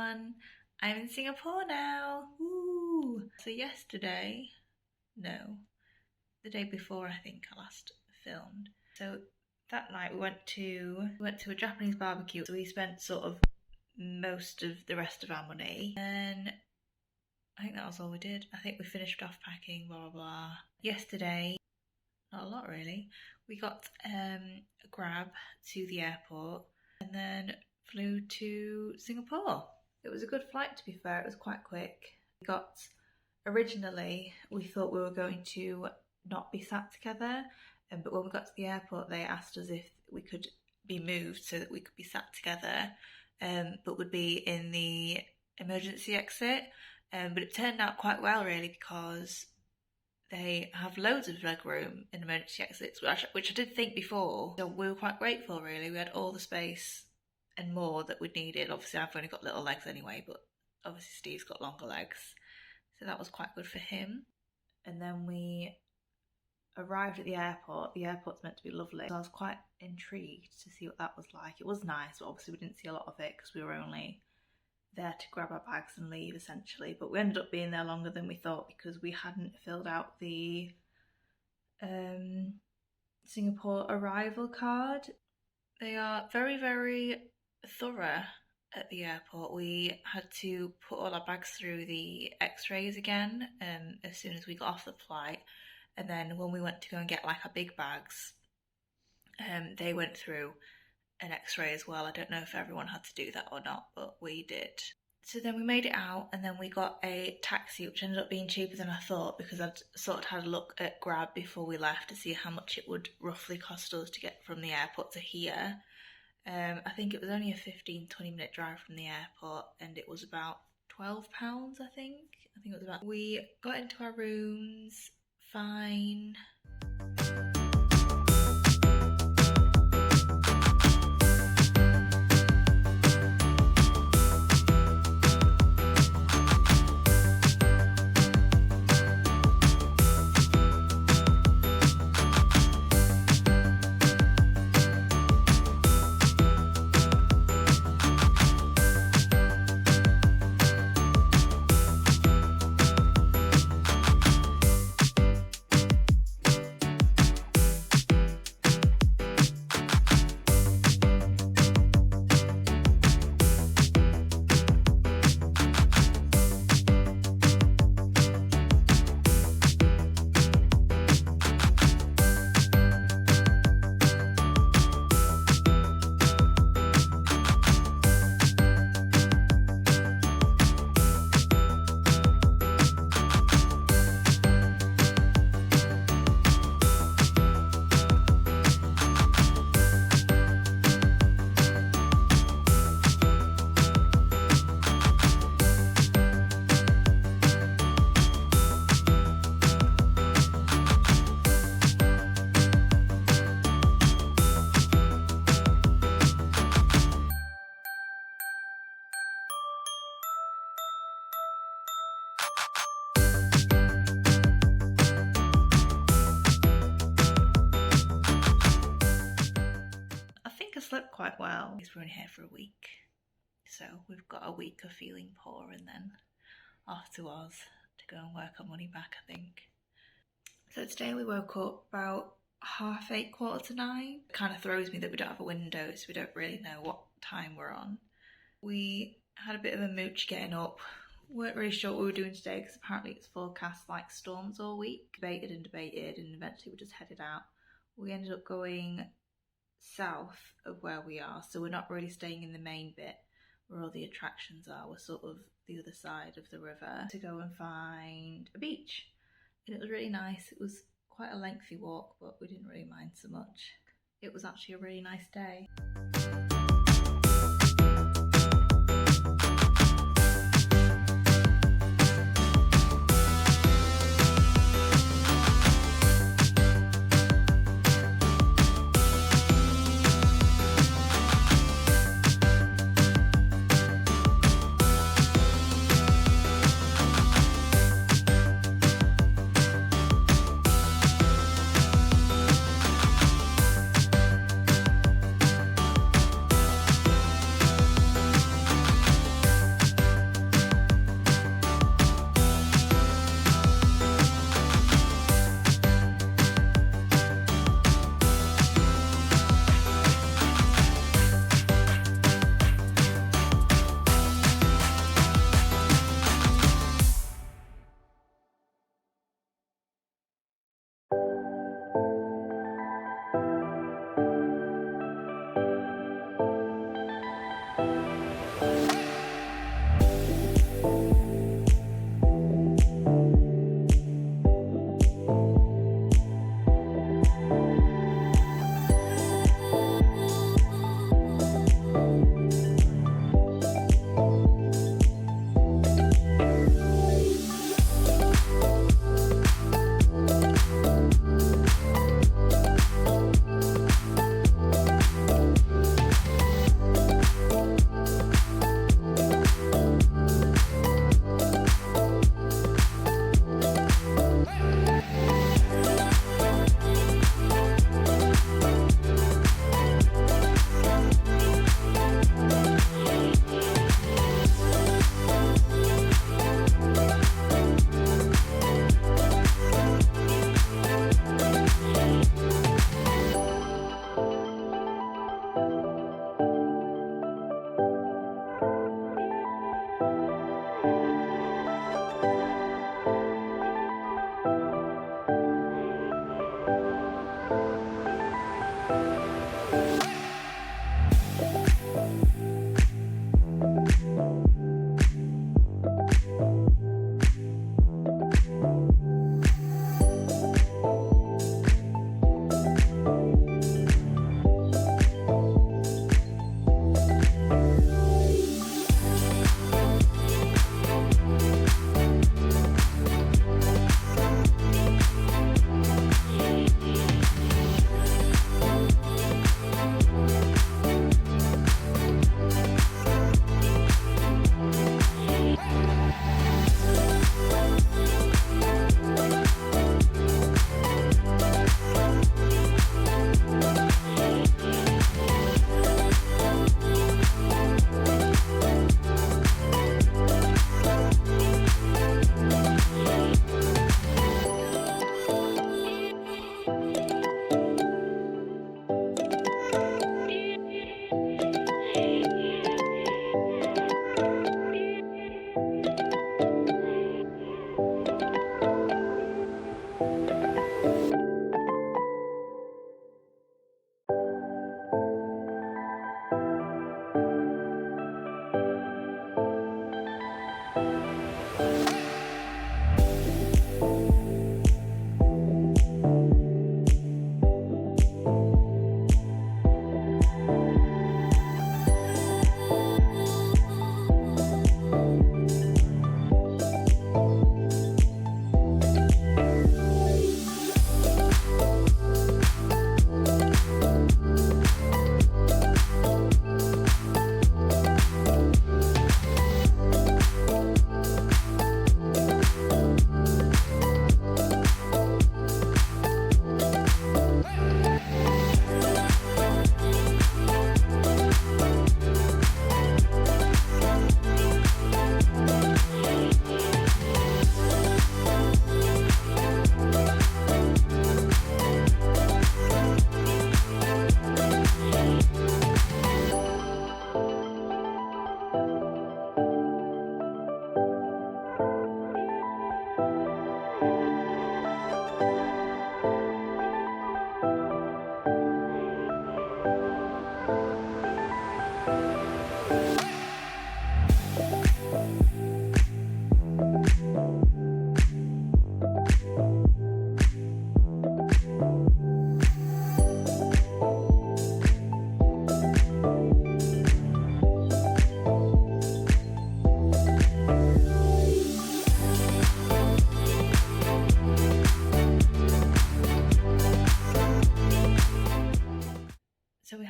everyone. I'm in Singapore now. Woo! So yesterday, no, the day before I think I last filmed. So that night we went to a Japanese barbecue. So we spent sort of most of the rest of our money. And I think that was all we did. I think we finished off packing, blah blah blah. Yesterday, not a lot really. We got a Grab to the airport and then flew to Singapore. It was a good flight, to be fair. It was quite quick. Originally we thought we were going to not be sat together, but when we got to the airport they asked us if we could be moved so that we could be sat together, but would be in the emergency exit. But it turned out quite well really, because they have loads of leg room in emergency exits, which I did think before. So we were quite grateful really. We had all the space and more that we needed. Obviously I've only got little legs anyway, but obviously Steve's got longer legs. So that was quite good for him. And then we arrived at the airport. The airport's meant to be lovely. So I was quite intrigued to see what that was like. It was nice, but obviously we didn't see a lot of it because we were only there to grab our bags and leave essentially. But we ended up being there longer than we thought because we hadn't filled out the Singapore arrival card. They are very, very thorough at the airport. We had to put all our bags through the x-rays again as soon as we got off the flight, and then when we went to go and get like our big bags, they went through an x-ray as well. I don't know if everyone had to do that or not, but we did. So then we made it out and then we got a taxi, which ended up being cheaper than I thought because I'd sort of had a look at Grab before we left to see how much it would roughly cost us to get from the airport to here. I think it was only a 15-20 minute drive from the airport and it was about £12, I think. I think it was about... We got into our rooms fine. Slept quite well because we're in here for a week, so we've got a week of feeling poor and then off to Oz to go and work our money back, I think. So today we woke up about 8:30, 9:15. It kind of throws me that we don't have a window, so we don't really know what time we're on. We had a bit of a mooch getting up. Weren't really sure what we were doing today because apparently it's forecast like storms all week. Debated and eventually we just headed out. We ended up going south of where we are, so we're not really staying in the main bit where all the attractions are. We're sort of the other side of the river to go and find a beach, and it was really nice. It was quite a lengthy walk, but we didn't really mind so much. It was actually a really nice day.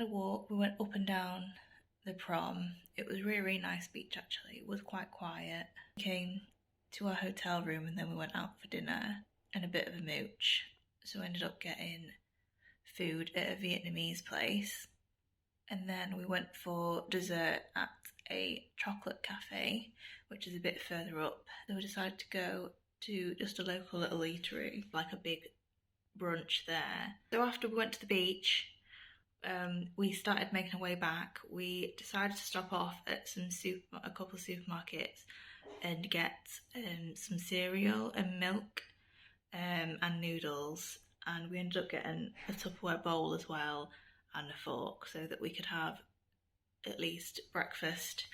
had a walk. We went up and down the prom. It was really, really nice beach actually. It was quite quiet. We came to our hotel room and then we went out for dinner and a bit of a mooch. So we ended up getting food at a Vietnamese place. And then we went for dessert at a chocolate cafe, which is a bit further up. So we decided to go to just a local little eatery, like a big brunch there. So after we went to the beach, we started making our way back. We decided to stop off at a couple of supermarkets and get some cereal and milk and noodles. And we ended up getting a Tupperware bowl as well and a fork so that we could have at least breakfast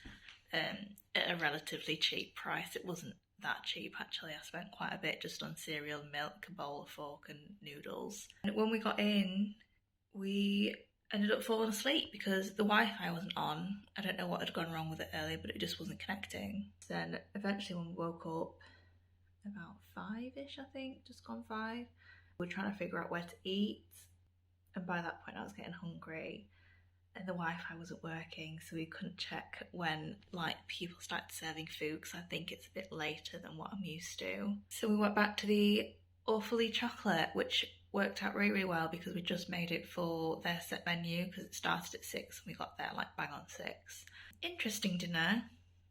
at a relatively cheap price. It wasn't that cheap actually. I spent quite a bit just on cereal, milk, a bowl, a fork and noodles. And when we got in, we ended up falling asleep because the Wi-Fi wasn't on. I don't know what had gone wrong with it earlier, but it just wasn't connecting. Then eventually when we woke up, about 5-ish I think, just gone 5, we were trying to figure out where to eat. And by that point I was getting hungry and the Wi-Fi wasn't working, so we couldn't check when like people started serving food because I think it's a bit later than what I'm used to. So we went back to the Awfully Chocolate, which worked out really, really well because we just made it for their set menu because it started at 6 and we got there like bang on 6. Interesting dinner.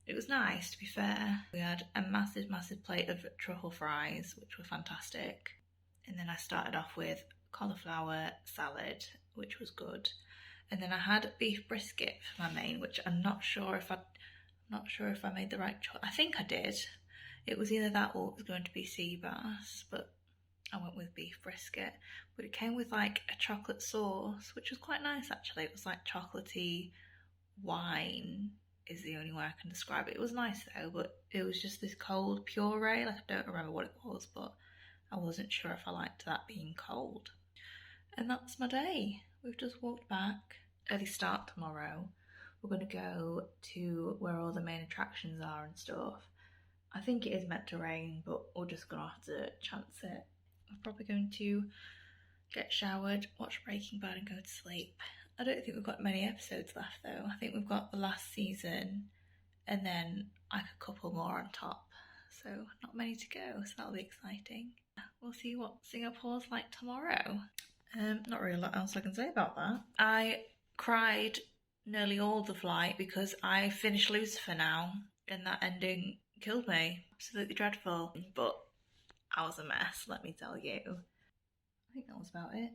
It was nice, to be fair. We had a massive, massive plate of truffle fries, which were fantastic. And then I started off with cauliflower salad, which was good. And then I had beef brisket for my main, which I'm not sure if I made the right choice. I think I did. It was either that or it was going to be sea bass, but I went with beef brisket. But it came with like a chocolate sauce, which was quite nice actually. It was like chocolatey wine is the only way I can describe it. It was nice though, but it was just this cold puree. Like I don't remember what it was, but I wasn't sure if I liked that being cold. And that's my day. We've just walked back. Early start tomorrow. We're going to go to where all the main attractions are and stuff. I think it is meant to rain, but we're just going to have to chance it. I'm probably going to get showered, watch Breaking Bad and go to sleep. I don't think we've got many episodes left though. I think we've got the last season and then like a couple more on top. So not many to go, so that'll be exciting. We'll see what Singapore's like tomorrow. Not really a lot else I can say about that. I cried nearly all the flight because I finished Lucifer now and that ending killed me. Absolutely dreadful. But I was a mess, let me tell you. I think that was about it.